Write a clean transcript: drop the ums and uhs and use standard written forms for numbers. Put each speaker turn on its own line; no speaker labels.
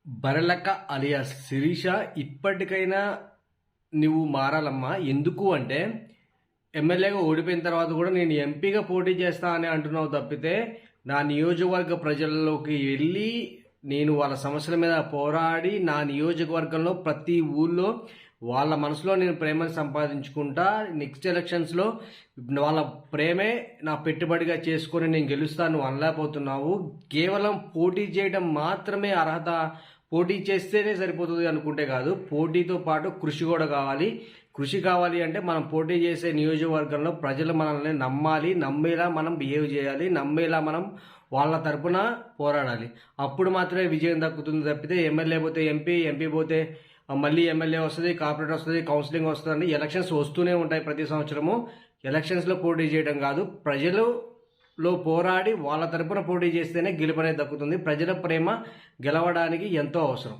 బరలక్క alias Sirisha, ఇప్పటికైనా నువ్వు మారాలమ్మా. ఎందుకు అంటే ఎమ్మెల్యేగా ఓడిపోయిన తర్వాత కూడా నేను ఎంపీగా పోటీ చేస్తా అని అంటున్నావు తప్పితే, నా నియోజకవర్గ ప్రజల్లోకి వెళ్ళి నేను వాళ్ళ సమస్యల మీద పోరాడి నా నియోజకవర్గంలో ప్రతి ఊళ్ళో వాళ్ళ మనసులో నేను ప్రేమను సంపాదించుకుంటా. నెక్స్ట్ ఎలక్షన్స్లో వాళ్ళ ప్రేమే నా పెట్టుబడిగా చేసుకొని నేను గెలుస్తాను అనలేకపోతున్నావు. కేవలం పోటీ చేయడం మాత్రమే అర్హత, పోటీ చేస్తేనే సరిపోతుంది అనుకుంటే కాదు, పోటీతో పాటు కృషి కూడా కావాలి. కృషి కావాలి అంటే మనం పోటీ చేసే నియోజకవర్గంలో ప్రజలు మనల్ని నమ్మాలి, నమ్మేలా మనం బిహేవ్ చేయాలి, నమ్మేలా మనం వాళ్ళ తరపున పోరాడాలి. అప్పుడు మాత్రమే విజయం దక్కుతుంది తప్పితే ఎమ్మెల్యే పోతే ఎంపీ, ఎంపీ పోతే మళ్ళీ ఎమ్మెల్యే వస్తుంది, కార్పొరేట్ వస్తుంది, కౌన్సిలింగ్ వస్తుంది, ఎలక్షన్స్ వస్తూనే ఉంటాయి ప్రతి సంవత్సరము. ఎలక్షన్స్లో పోటీ చేయడం కాదు, ప్రజలలో పోరాడి వాళ్ళ తరపున పోటీ చేస్తేనే గెలుపనేది దక్కుతుంది. ప్రజల ప్రేమ గెలవడానికి ఎంతో అవసరం.